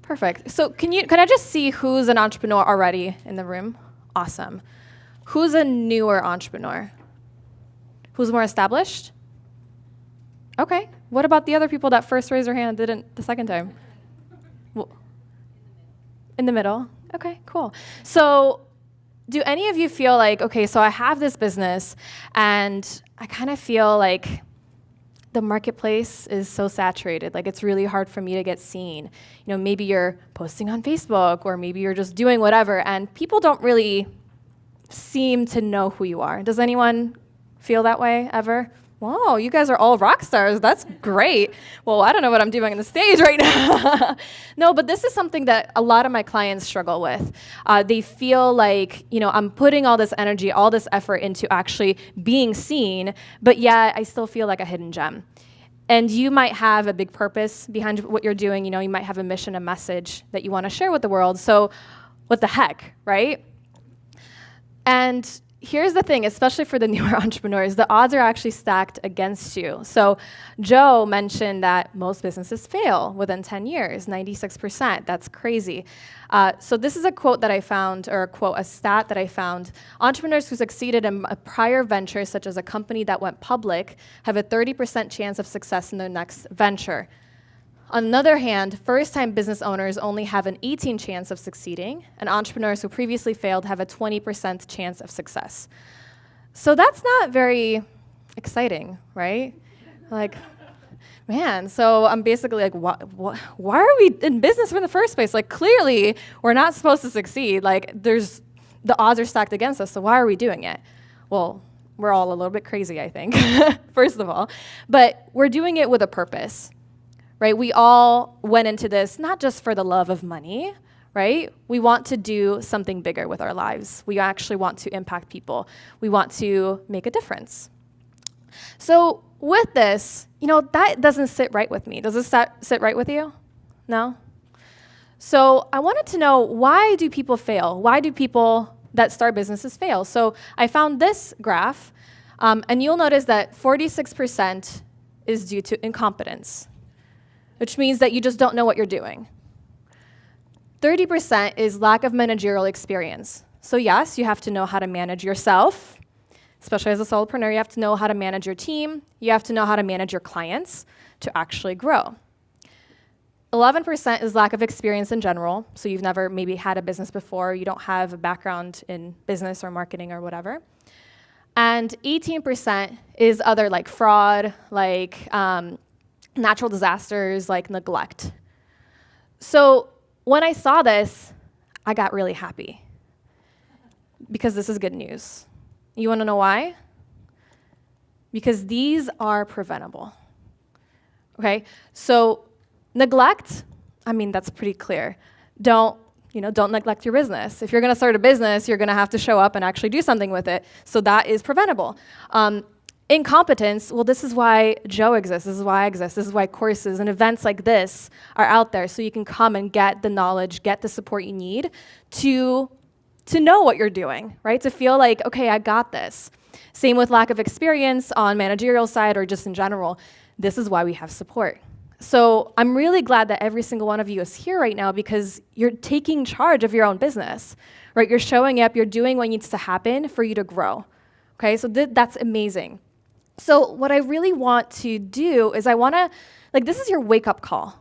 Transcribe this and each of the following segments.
Perfect. So can I just see who's an entrepreneur already in the room? Awesome. Who's a newer entrepreneur? Who's more established? Okay. What about the other people that first raised their hand didn't the second time? In the middle? Okay, cool. So do any of you feel like, okay, so I have this business and I kind of feel like the marketplace is so saturated, like it's really hard for me to get seen. Maybe you're posting on Facebook or maybe you're just doing whatever and people don't really seem to know who you are. Does anyone feel that way ever? Whoa, you guys are all rock stars. That's great. Well, I don't know what I'm doing on the stage right now. No, but this is something that a lot of my clients struggle with. They feel like, I'm putting all this energy, all this effort into actually being seen, but yet I still feel like a hidden gem. And you might have a big purpose behind what you're doing. You might have a mission, a message that you want to share with the world. So what the heck, right? And here's the thing, especially for the newer entrepreneurs, the odds are actually stacked against you. So Joe mentioned that most businesses fail within 10 years, 96%. That's crazy. So this is a quote that I found, or a stat that I found. Entrepreneurs who succeeded in a prior venture, such as a company that went public, have a 30% chance of success in their next venture. On the other hand, first-time business owners only have an 18% chance of succeeding, and entrepreneurs who previously failed have a 20% chance of success. So that's not very exciting, right? Like, man, so I'm basically like, why are we in business in the first place? Like, clearly, we're not supposed to succeed. Like, the odds are stacked against us, so why are we doing it? Well, we're all a little bit crazy, I think, first of all. But we're doing it with a purpose. Right? We all went into this not just for the love of money, right? We want to do something bigger with our lives. We actually want to impact people. We want to make a difference. So with this, that doesn't sit right with me. Does this sit right with you? No? So I wanted to know, why do people fail? Why do people that start businesses fail? So I found this graph, and you'll notice that 46% is due to incompetence, which means that you just don't know what you're doing. 30% is lack of managerial experience. So yes, you have to know how to manage yourself, especially as a solopreneur. You have to know how to manage your team. You have to know how to manage your clients to actually grow. 11% is lack of experience in general. So you've never maybe had a business before. You don't have a background in business or marketing or whatever. And 18% is other, like fraud, like natural disasters, like neglect. So when I saw this, I got really happy because this is good news. You want to know why? Because these are preventable. Okay? So neglect, that's pretty clear. Don't neglect your business. If you're going to start a business, you're going to have to show up and actually do something with it. So that is preventable. Incompetence, well, this is why Joe exists, this is why I exist, this is why courses and events like this are out there, so you can come and get the knowledge, get the support you need to know what you're doing, right? To feel like, okay, I got this. Same with lack of experience on managerial side or just in general. This is why we have support. So I'm really glad that every single one of you is here right now because you're taking charge of your own business, right? You're showing up, you're doing what needs to happen for you to grow, okay? So that's amazing. So what I really want to do is this is your wake-up call,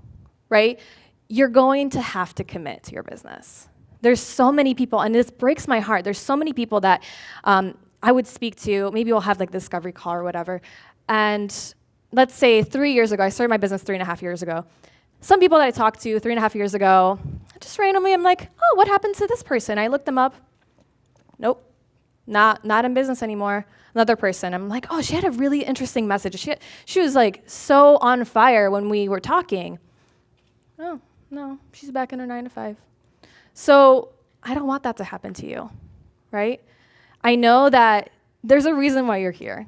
right? You're going to have to commit to your business. There's so many people, and this breaks my heart. There's so many people that I would speak to. Maybe we'll have like discovery call or whatever. And let's say 3 years ago, I started my business 3.5 years ago. Some people that I talked to 3.5 years ago, just randomly, I'm like, oh, what happened to this person? I looked them up. Nope, not in business anymore. Another person, I'm like, oh, she had a really interesting message. She was like so on fire when we were talking. Oh, no, she's back in her 9 to 5. So I don't want that to happen to you, right? I know that there's a reason why you're here.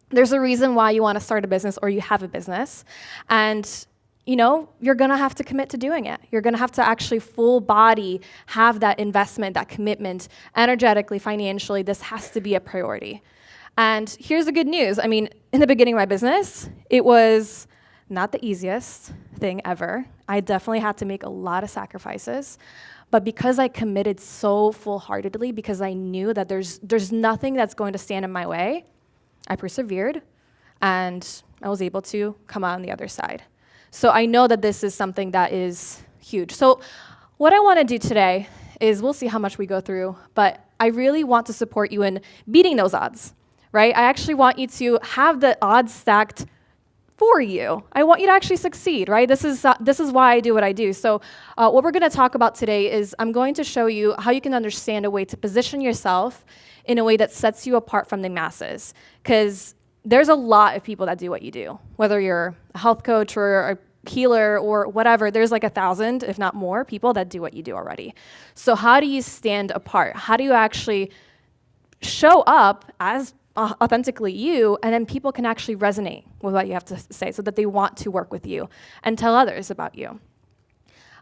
There's a reason why you want to start a business or you have a business. And you're going to have to commit to doing it. You're going to have to actually full body have that investment, that commitment, energetically, financially. This has to be a priority. And here's the good news. In the beginning of my business, it was Not the easiest thing ever. I definitely had to make a lot of sacrifices. But because I committed so full-heartedly, because I knew that there's nothing that's going to stand in my way, I persevered, and I was able to come out on the other side. So I know that this is something that is huge. So what I want to do today is, we'll see how much we go through, but I really want to support you in beating those odds, right? I actually want you to have the odds stacked for you. I want you to actually succeed, right? This is why I do what I do. So what we're going to talk about today is I'm going to show you how you can understand a way to position yourself in a way that sets you apart from the masses. Because there's a lot of people that do what you do. Whether you're a health coach or a healer or whatever, there's like 1,000, if not more, people that do what you do already. So how do you stand apart? How do you actually show up as authentically you, and then people can actually resonate with what you have to say so that they want to work with you and tell others about you?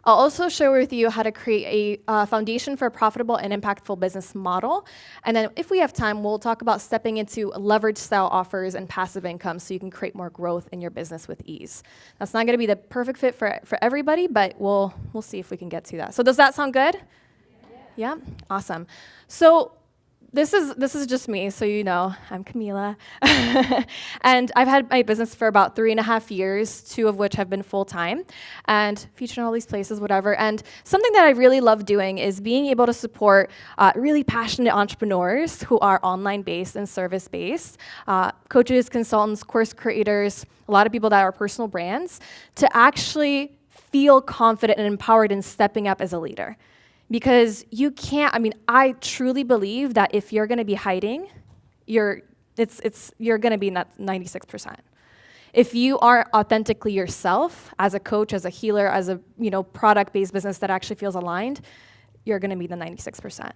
I'll also share with you how to create a foundation for a profitable and impactful business model. And then if we have time, we'll talk about stepping into leverage style offers and passive income so you can create more growth in your business with ease. That's not gonna be the perfect fit for everybody, but we'll see if we can get to that. So does that sound good? Yeah? Awesome. So this is just me, so you know, I'm Kamila. And I've had my business for about 3.5 years, 2 of which have been full-time, and featured in all these places, whatever. And something that I really love doing is being able to support really passionate entrepreneurs who are online-based and service-based, coaches, consultants, course creators, a lot of people that are personal brands, to actually feel confident and empowered in stepping up as a leader. Because you can't, I truly believe that if you're gonna be hiding, you're gonna be 96%. If you are authentically yourself as a coach, as a healer, as a product-based business that actually feels aligned, you're gonna be the 96%.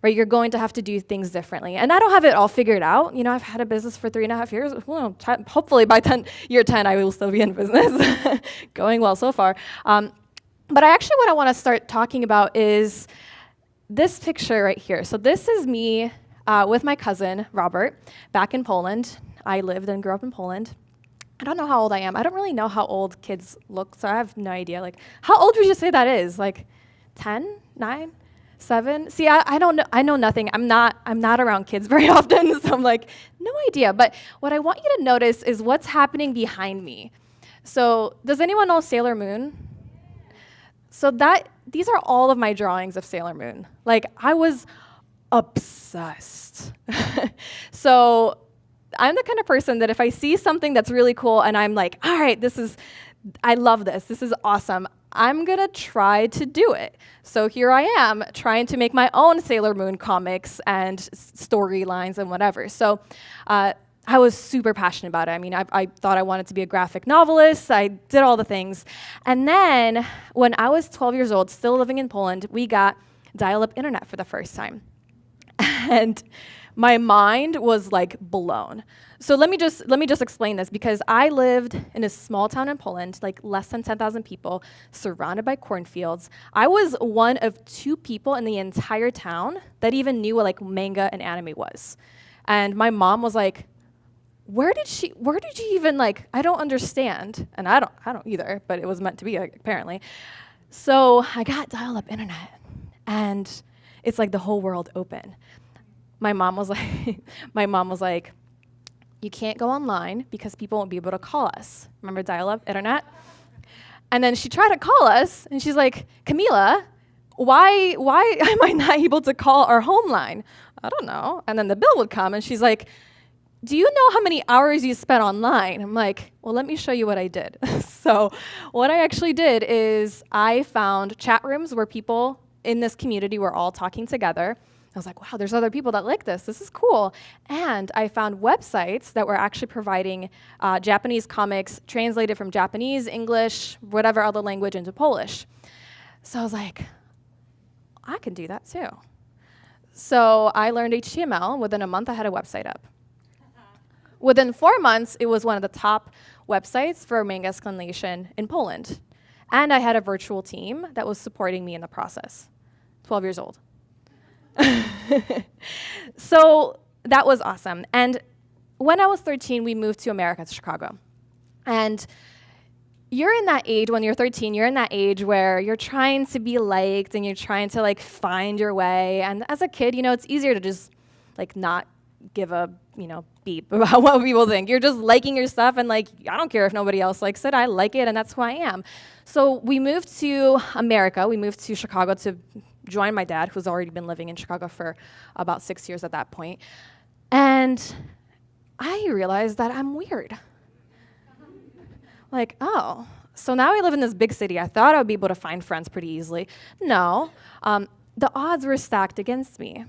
Right? You're going to have to do things differently. And I don't have it all figured out. I've had a business for 3.5 years. Well, hopefully by year 10, I will still be in business. Going well so far. But what I want to start talking about is this picture right here. So this is me with my cousin, Robert, back in Poland. I lived and grew up in Poland. I don't know how old I am. I don't really know how old kids look, so I have no idea. Like, how old would you say that is? Like 10, 9, 7? See, I don't know. I know nothing. I'm not around kids very often, so I'm like, no idea. But what I want you to notice is what's happening behind me. So does anyone know Sailor Moon? So these are all of my drawings of Sailor Moon. Like, I was obsessed. So I'm the kind of person that if I see something that's really cool and I'm like, all right, I love this. This is awesome. I'm gonna try to do it. So here I am trying to make my own Sailor Moon comics and storylines and whatever. So I was super passionate about it. I thought I wanted to be a graphic novelist. I did all the things. And then when I was 12 years old, still living in Poland, we got dial-up internet for the first time. And my mind was like blown. So let me just explain this, because I lived in a small town in Poland, like less than 10,000 people, surrounded by cornfields. I was one of 2 people in the entire town that even knew what like manga and anime was. And my mom was like, where did you even, like, I don't understand. And I don't either, but it was meant to be, like, apparently. So I got dial-up internet, and it's like the whole world open. My mom was like, you can't go online because people won't be able to call us. Remember dial-up internet? And then she tried to call us, and she's like, Kamila, why am I not able to call our home line? I don't know. And then the bill would come, and she's like, do you know how many hours you spent online? I'm like, well, let me show you what I did. So what I actually did is I found chat rooms where people in this community were all talking together. I was like, wow, there's other people that like this. This is cool. And I found websites that were actually providing Japanese comics translated from Japanese, English, whatever other language into Polish. So I was like, I can do that too. So I learned HTML. Within a month, I had a website up. Within 4 months, it was one of the top websites for manga explanation in Poland. And I had a virtual team that was supporting me in the process. 12 years old. So that was awesome. And when I was 13, we moved to America, to Chicago. And you're in that age, when you're 13, you're in that age where you're trying to be liked and you're trying to like find your way. And as a kid, it's easier to just like not give a, beep about what people think. You're just liking your stuff and like, I don't care if nobody else likes it, I like it and that's who I am. So we moved to America, we moved to Chicago to join my dad, who's already been living in Chicago for about 6 years at that point. And I realized that I'm weird. Like, oh, so now I live in this big city. I thought I would be able to find friends pretty easily. No, the odds were stacked against me.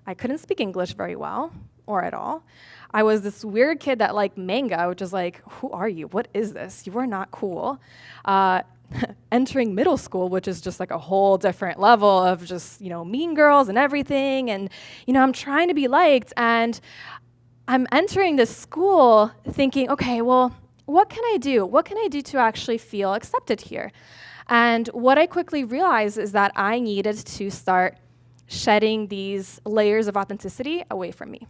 I couldn't speak English very well, or at all. I was this weird kid that liked manga, which is like, who are you? What is this? You are not cool. Entering middle school, which is just like a whole different level of just, mean girls and everything. And, I'm trying to be liked. And I'm entering this school thinking, okay, well, what can I do? What can I do to actually feel accepted here? And what I quickly realized is that I needed to start shedding these layers of authenticity away from me.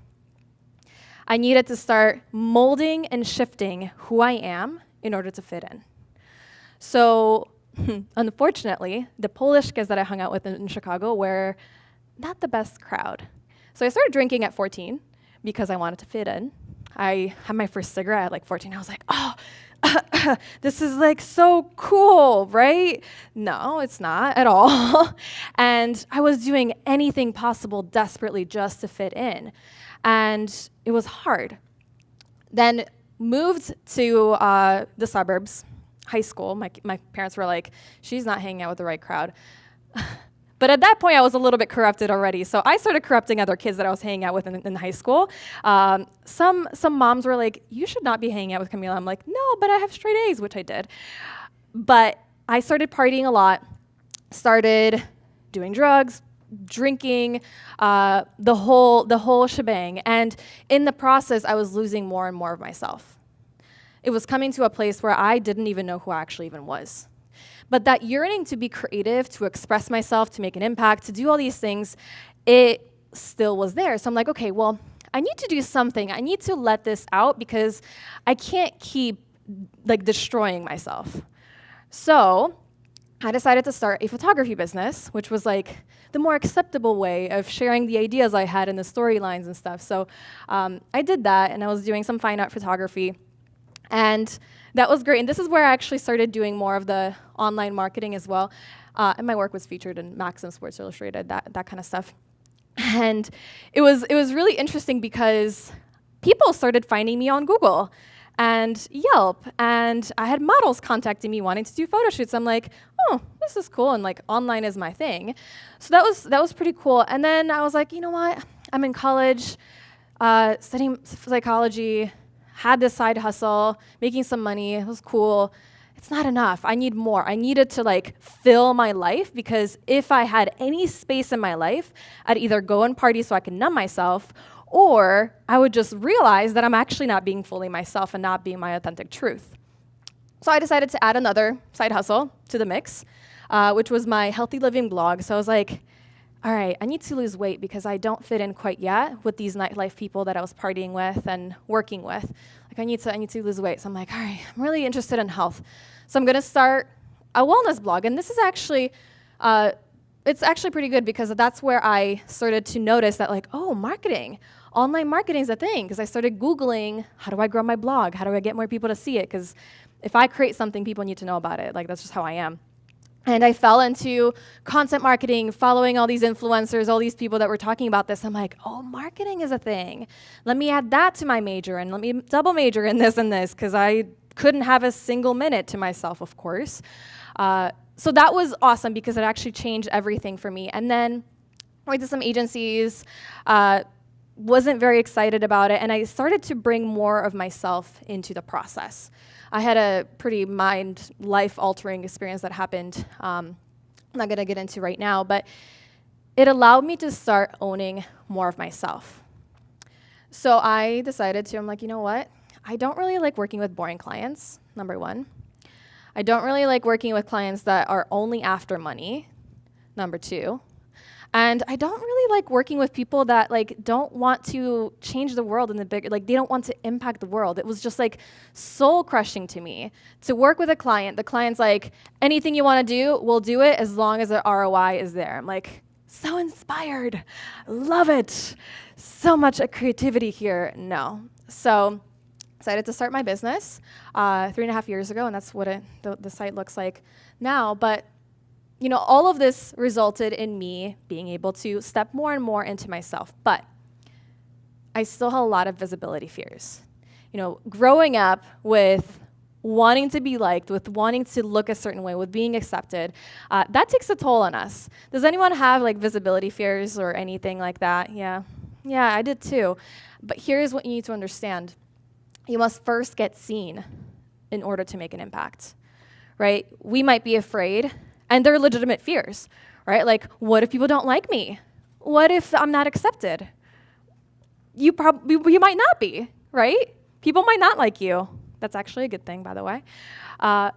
I needed to start molding and shifting who I am in order to fit in. So, unfortunately, the Polish kids that I hung out with in Chicago were not the best crowd. So I started drinking at 14 because I wanted to fit in. I had my first cigarette at like 14. I was like, oh, this is like so cool, right? No, it's not at all. And I was doing anything possible desperately just to fit in. And it was hard. Then moved to the suburbs, high school. My parents were like, she's not hanging out with the right crowd. But at that point, I was a little bit corrupted already. So I started corrupting other kids that I was hanging out with in high school. Some moms were like, you should not be hanging out with Kamila. I'm like, no, but I have straight A's, which I did. But I started partying a lot, started doing drugs, drinking, the whole shebang. And in the process, I was losing more and more of myself. It was coming to a place where I didn't even know who I actually even was. But that yearning to be creative, to express myself, to make an impact, to do all these things, it still was there. So I'm like, okay, well, I need to do something. I need to let this out because I can't keep like destroying myself. So I decided to start a photography business, which was like the more acceptable way of sharing the ideas I had and the storylines and stuff. So I did that, and I was doing some fine art photography. And that was great. And this is where I actually started doing more of the online marketing as well. And my work was featured in Maxim, Sports Illustrated, that kind of stuff. And it was really interesting because people started finding me on Google and Yelp, and I had models contacting me wanting to do photo shoots. I'm like, oh, this is cool, and like online is my thing. So that was pretty cool. And then I was like, you know what? I'm in college, studying psychology, had this side hustle, making some money. It was cool. It's not enough. I need more. I needed to like fill my life, because if I had any space in my life, I'd either go and party so I can numb myself, or I would just realize that I'm actually not being fully myself and not being my authentic truth. So I decided to add another side hustle to the mix, which was my healthy living blog. So I was like, all right, I need to lose weight because I don't fit in quite yet with these nightlife people that I was partying with and working with. Like I need to lose weight. So I'm like, all right, I'm really interested in health. So I'm gonna start a wellness blog. And this is actually, it's actually pretty good because that's where I started to notice that like, oh, marketing, online marketing is a thing. Because I started Googling, how do I grow my blog? How do I get more people to see it? Because if I create something, people need to know about it. Like that's just how I am. And I fell into content marketing, following all these influencers, all these people that were talking about this. I'm like, oh, marketing is a thing. Let me add that to my major, and let me double major in this and this, because I couldn't have a single minute to myself, of course. So that was awesome because it actually changed everything for me. And then I went to some agencies, wasn't very excited about it, and I started to bring more of myself into the process. I had a pretty life-altering experience that happened. I'm not going to get into right now, but it allowed me to start owning more of myself. So I decided I'm like, you know what? I don't really like working with boring clients, number one. I don't really like working with clients that are only after money, number two. And I don't really like working with people that like don't want to change the world in the big, like they don't want to impact the world. It was just like soul crushing to me to work with a client. The client's like, anything you want to do, we'll do it as long as the ROI is there. I'm like, so inspired, love it. So much creativity here. No. So decided to start my business 3.5 years ago, and that's what the site looks like now. But you know, all of this resulted in me being able to step more and more into myself. But I still had a lot of visibility fears. You know, growing up with wanting to be liked, with wanting to look a certain way, with being accepted, that takes a toll on us. Does anyone have like visibility fears or anything like that? Yeah, I did too. But here's what you need to understand. You must first get seen in order to make an impact, right? We might be afraid, and they're legitimate fears, right? Like, what if people don't like me? What if I'm not accepted? You might not be, right? People might not like you. That's actually a good thing, by the way. And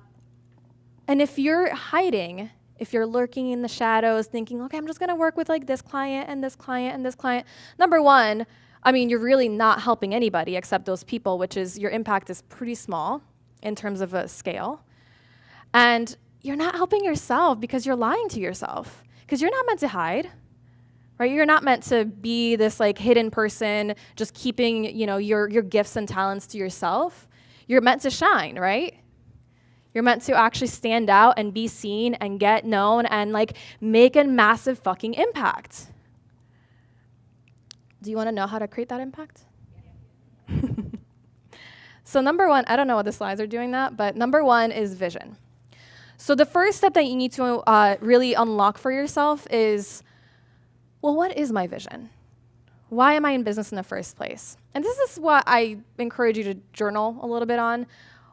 if you're hiding, if you're lurking in the shadows thinking, okay, I'm just gonna work with like this client and this client and this client, number one, I mean, you're really not helping anybody except those people, which is your impact is pretty small in terms of a scale. And you're not helping yourself because you're lying to yourself, because you're not meant to hide, right? You're not meant to be this like hidden person just keeping, you know, your gifts and talents to yourself. You're meant to shine, right? You're meant to actually stand out and be seen and get known and like make a massive fucking impact. Do you want to know how to create that impact? So number one, I don't know what the slides are doing that, but number one is vision. So the first step that you need to really unlock for yourself is, well, what is my vision? Why am I in business in the first place? And this is what I encourage you to journal a little bit on.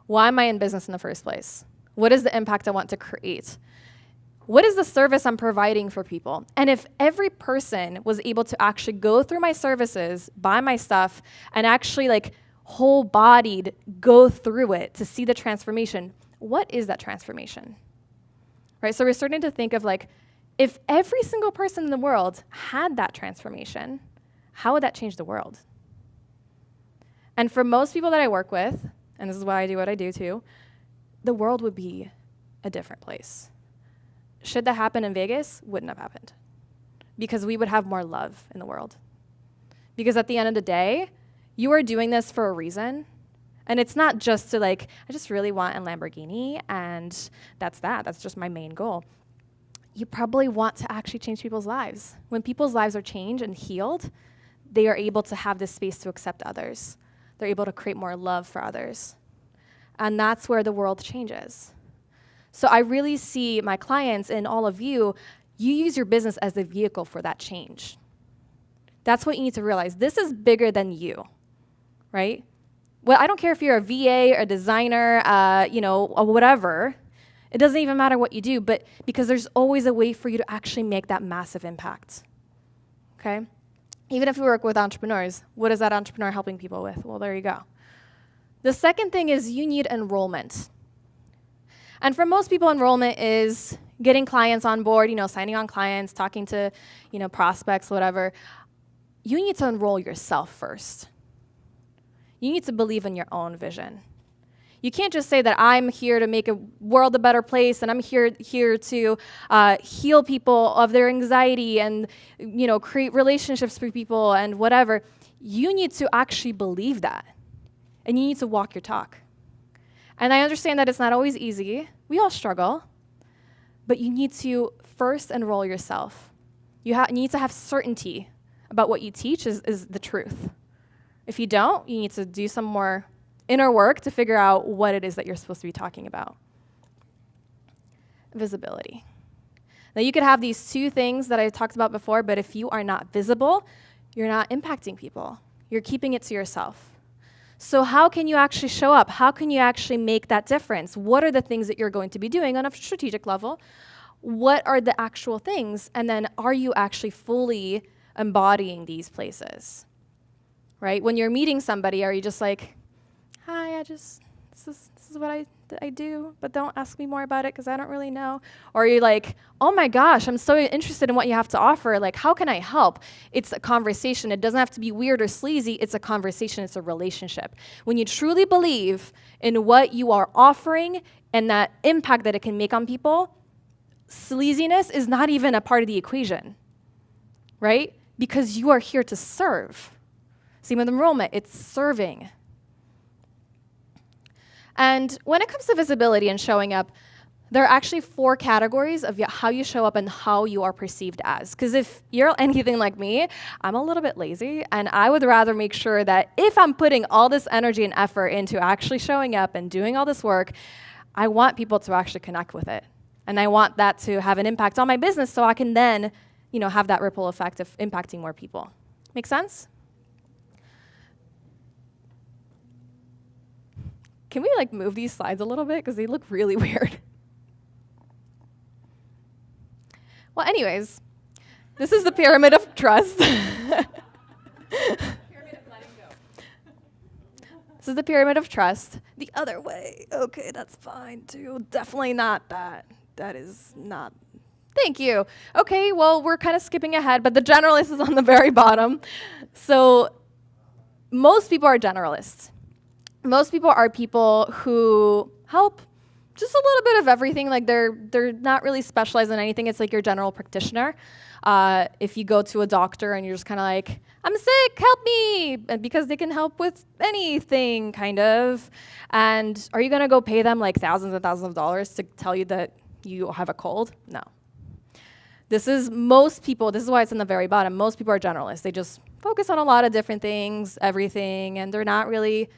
Why am I in business in the first place? What is the impact I want to create? What is the service I'm providing for people? And if every person was able to actually go through my services, buy my stuff, and actually like whole-bodied go through it to see the transformation, what is that transformation? Right? So we're starting to think of like, if every single person in the world had that transformation, how would that change the world? And for most people that I work with, and this is why I do what I do too, the world would be a different place. Should that happen in Vegas? Wouldn't have happened. Because we would have more love in the world. Because at the end of the day, you are doing this for a reason. And it's not just to like, I just really want a Lamborghini and that's that. That's just my main goal. You probably want to actually change people's lives. When people's lives are changed and healed, they are able to have this space to accept others. They're able to create more love for others. And that's where the world changes. So I really see my clients and all of you, you use your business as the vehicle for that change. That's what you need to realize. This is bigger than you, right? Well, I don't care if you're a VA or a designer, or whatever. It doesn't even matter what you do, but because there's always a way for you to actually make that massive impact, okay? Even if we work with entrepreneurs, what is that entrepreneur helping people with? Well, there you go. The second thing is you need enrollment. And for most people, enrollment is getting clients on board, signing on clients, talking to, prospects, whatever. You need to enroll yourself first. You need to believe in your own vision. You can't just say that I'm here to make a world a better place and I'm here to heal people of their anxiety and create relationships for people and whatever. You need to actually believe that. And you need to walk your talk. And I understand that it's not always easy. We all struggle. But you need to first enroll yourself. You need to have certainty about what you teach is the truth. If you don't, you need to do some more inner work to figure out what it is that you're supposed to be talking about. Visibility. Now, you could have these two things that I talked about before, but if you are not visible, you're not impacting people. You're keeping it to yourself. So how can you actually show up? How can you actually make that difference? What are the things that you're going to be doing on a strategic level? What are the actual things? And then are you actually fully embodying these places? Right? When you're meeting somebody, are you just like, hi, I just this is what I do, but don't ask me more about it because I don't really know. Or you're like, oh my gosh, I'm so interested in what you have to offer. Like, how can I help? It's a conversation. It doesn't have to be weird or sleazy. It's a conversation. It's a relationship. When you truly believe in what you are offering and that impact that it can make on people, sleaziness is not even a part of the equation, right? Because you are here to serve. Same with enrollment. It's serving. And when it comes to visibility and showing up, there are actually 4 categories of how you show up and how you are perceived as. Because if you're anything like me, I'm a little bit lazy, and I would rather make sure that if I'm putting all this energy and effort into actually showing up and doing all this work, I want people to actually connect with it. And I want that to have an impact on my business so I can then, have that ripple effect of impacting more people. Make sense? Can we move these slides a little bit because they look really weird? Well, anyways, this is the pyramid of trust. Pyramid of letting go. This is the pyramid of trust. The other way, okay, that's fine too. Definitely not that. That is not. Thank you. Okay, well, we're kind of skipping ahead, but the generalist is on the very bottom. So most people are generalists. Most people are people who help just a little bit of everything. Like they're not really specialized in anything. It's like your general practitioner. If you go to a doctor and you're just kind of like, I'm sick, help me, because they can help with anything, kind of. And are you going to go pay them like thousands and thousands of dollars to tell you that you have a cold? No. This is most people, this is why it's in the very bottom. Most people are generalists. They just focus on a lot of different things, everything, and they're not really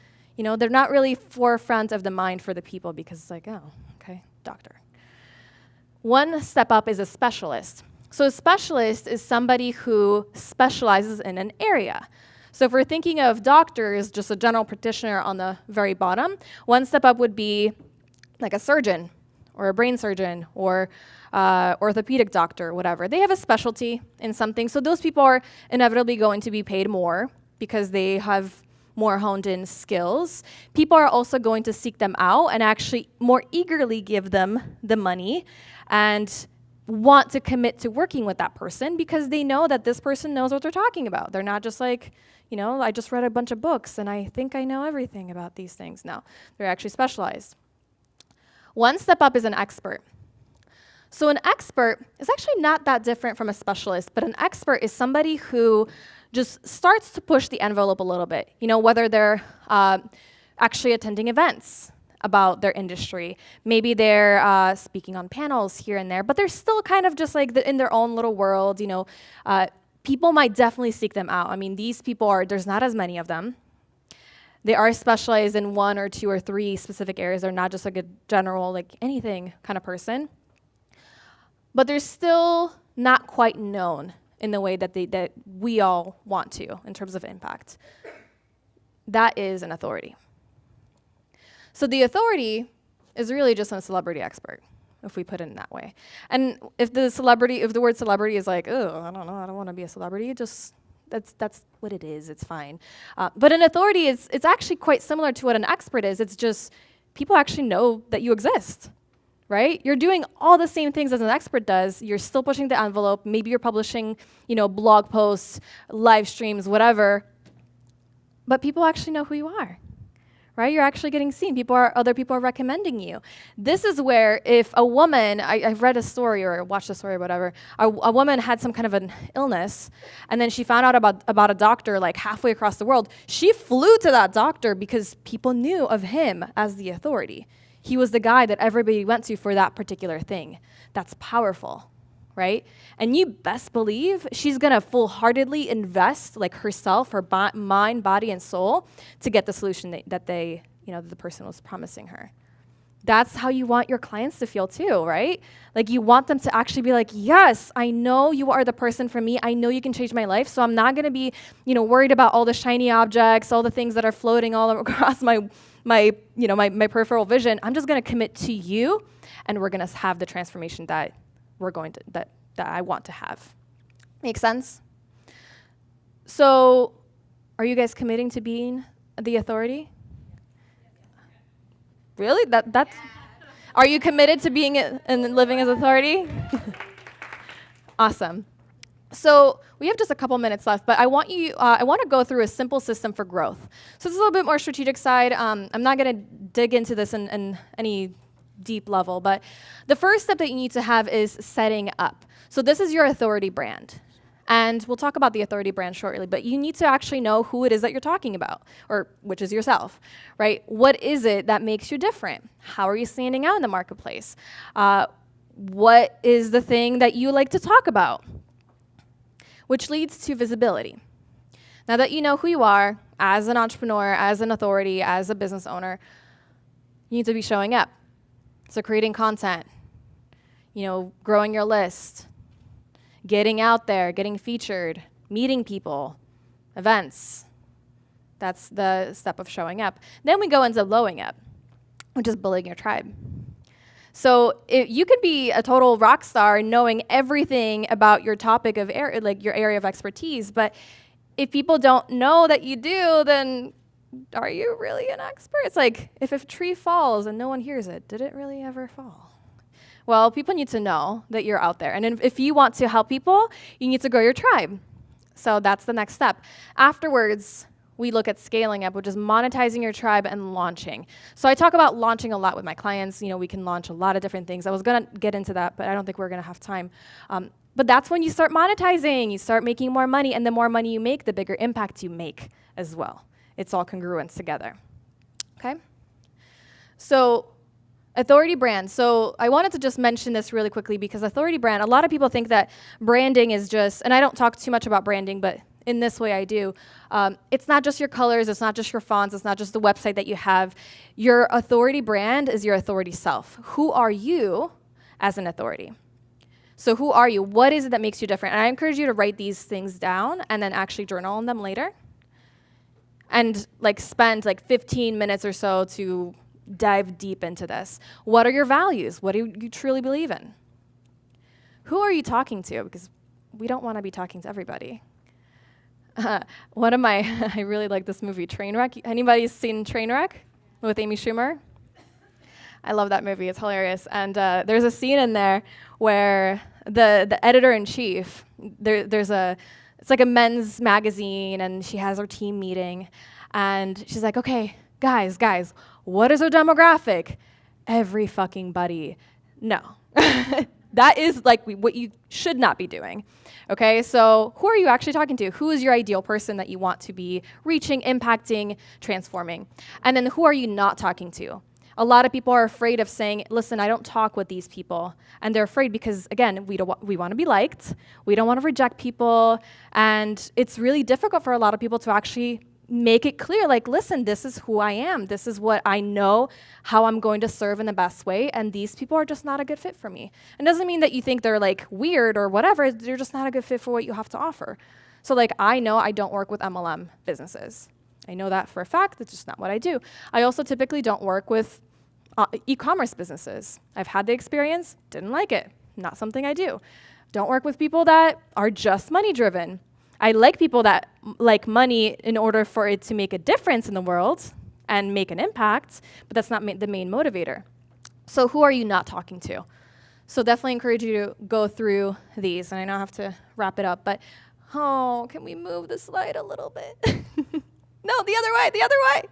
forefront of the mind for the people because it's like, oh, okay, doctor. One step up is a specialist. So a specialist is somebody who specializes in an area. So if we're thinking of doctors, just a general practitioner on the very bottom, one step up would be like a surgeon or a brain surgeon or orthopedic doctor, whatever. They have a specialty in something. So those people are inevitably going to be paid more because they have more honed in skills. People are also going to seek them out and actually more eagerly give them the money and want to commit to working with that person because they know that this person knows what they're talking about. They're not just like, I just read a bunch of books and I think I know everything about these things. No, they're actually specialized. One step up is an expert. So an expert is actually not that different from a specialist, but an expert is somebody who just starts to push the envelope a little bit, whether they're actually attending events about their industry. Maybe they're speaking on panels here and there, but they're still kind of just like in their own little world, People might definitely seek them out. I mean, these people there's not as many of them. They are specialized in 1 or 2 or 3 specific areas. They're not just like a general, like anything kind of person. But they're still not quite known in the way that we all want to in terms of impact. That is an authority. So the authority is really just a celebrity expert, if we put it in that way. And if the word celebrity is like, oh, I don't know, I don't want to be a celebrity, that's what it is, it's fine. But an authority it's actually quite similar to what an expert is. It's just people actually know that you exist. Right? You're doing all the same things as an expert does. You're still pushing the envelope. Maybe you're publishing, blog posts, live streams, whatever. But people actually know who you are, right? You're actually getting seen. Other people are recommending you. This is where if a woman, I've read a story or watched a story or whatever, a woman had some kind of an illness, and then she found out about a doctor like halfway across the world. She flew to that doctor because people knew of him as the authority. He was the guy that everybody went to for that particular thing. That's powerful, right? And you best believe she's going to full-heartedly invest like herself, her mind, body, and soul to get the solution that the person was promising her. That's how you want your clients to feel too, right? Like you want them to actually be like, yes, I know you are the person for me. I know you can change my life. So I'm not going to be, worried about all the shiny objects, all the things that are floating all across my peripheral vision. I'm just going to commit to you, and we're going to have the transformation that I want to have. Make sense? So, are you guys committing to being the authority? Really? That's. Are you committed to being and living as authority? Awesome. So we have just a couple minutes left, but I want to go through a simple system for growth. So this is a little bit more strategic side. I'm not going to dig into this in any deep level, but the first step that you need to have is setting up. So this is your authority brand. And we'll talk about the authority brand shortly, but you need to actually know who it is that you're talking about, or which is yourself, right? What is it that makes you different? How are you standing out in the marketplace? What is the thing that you like to talk about? Which leads to visibility. Now that you know who you are as an entrepreneur, as an authority, as a business owner, you need to be showing up. So creating content, growing your list, getting out there, getting featured, meeting people, events. That's the step of showing up. Then we go into blowing up, which is building your tribe. So you could be a total rock star knowing everything about your topic of your area of expertise, but if people don't know that you do, then are you really an expert? It's like if a tree falls and no one hears it, did it really ever fall? Well, people need to know that you're out there. And if you want to help people, you need to grow your tribe. So that's the next step. Afterwards, we look at scaling up, which is monetizing your tribe and launching. So I talk about launching a lot with my clients. We can launch a lot of different things. I was going to get into that, but I don't think we're going to have time. But that's when you start monetizing. You start making more money, and the more money you make, the bigger impact you make as well. It's all congruent together. Okay? So authority brand. So I wanted to just mention this really quickly because authority brand, a lot of people think that branding is just, and I don't talk too much about branding, but in this way I do. It's not just your colors, it's not just your fonts, it's not just the website that you have. Your authority brand is your authority self. Who are you as an authority? So who are you? What is it that makes you different? And I encourage you to write these things down and then actually journal on them later. And spend 15 minutes or so to dive deep into this. What are your values? What do you truly believe in? Who are you talking to? Because we don't want to be talking to everybody. I really like this movie, Trainwreck. Anybody seen Trainwreck with Amy Schumer? I love that movie. It's hilarious. And there's a scene in there where the editor-in-chief, it's like a men's magazine, and she has her team meeting, and she's like, okay, guys, what is our demographic? Every fucking buddy. No. That is what you should not be doing. Okay, so who are you actually talking to? Who is your ideal person that you want to be reaching, impacting, transforming? And then who are you not talking to? A lot of people are afraid of saying, listen, I don't talk with these people. And they're afraid because, again, we want to be liked. We don't want to reject people. And it's really difficult for a lot of people to actually make it clear, listen, this is who I am. This is what I know, how I'm going to serve in the best way. And these people are just not a good fit for me. It doesn't mean that you think they're weird or whatever. They're just not a good fit for what you have to offer. So I know I don't work with MLM businesses. I know that for a fact. It's just not what I do. I also typically don't work with e-commerce businesses. I've had the experience, didn't like it. Not something I do. Don't work with people that are just money driven. I like people that like money in order for it to make a difference in the world and make an impact, but that's not the main motivator. So who are you not talking to? So definitely encourage you to go through these, and I now have to wrap it up, but can we move the slide a little bit? No, the other way.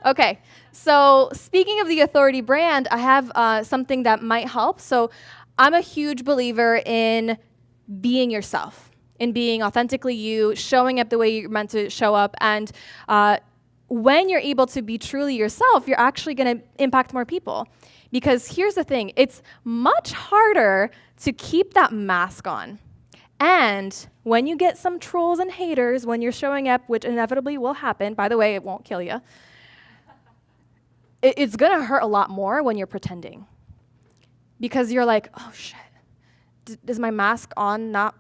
Okay, so speaking of the authority brand, I have something that might help. So I'm a huge believer in being yourself, in being authentically you, showing up the way you're meant to show up. And when you're able to be truly yourself, you're actually going to impact more people. Because here's the thing, it's much harder to keep that mask on. And when you get some trolls and haters, when you're showing up, which inevitably will happen, by the way, it won't kill you, it's going to hurt a lot more when you're pretending. Because you're like, oh shit, is my mask on not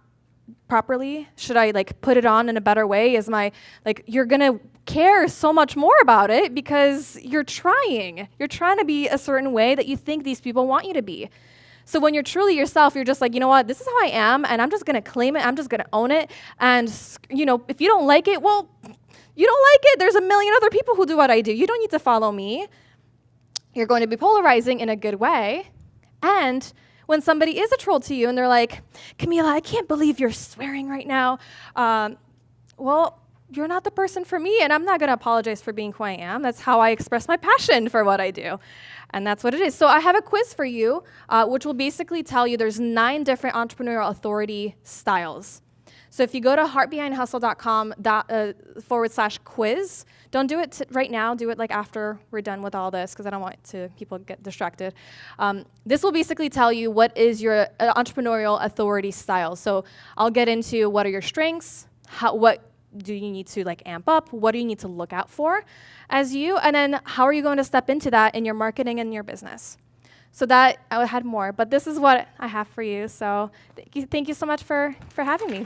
properly? Should I put it on in a better way? You're going to care so much more about it because you're trying. You're trying to be a certain way that you think these people want you to be. So when you're truly yourself, you're just like, you know what, this is how I am, and I'm just going to claim it. I'm just going to own it. And, if you don't like it, well, you don't like it. There's a million other people who do what I do. You don't need to follow me. You're going to be polarizing in a good way. And when somebody is a troll to you and they're like, Kamila, I can't believe you're swearing right now. Well, you're not the person for me, and I'm not going to apologize for being who I am. That's how I express my passion for what I do. And that's what it is. So I have a quiz for you, which will basically tell you there's 9 different entrepreneurial authority styles. So if you go to heartbehindhustle.com/quiz, don't do it right now. Do it like after we're done with all this, because I don't want people to get distracted. This will basically tell you what is your entrepreneurial authority style. So I'll get into what are your strengths, what do you need to like amp up, what do you need to look out for as you, and then how are you going to step into that in your marketing and your business. So that, I had more, but this is what I have for you. So thank you so much for having me.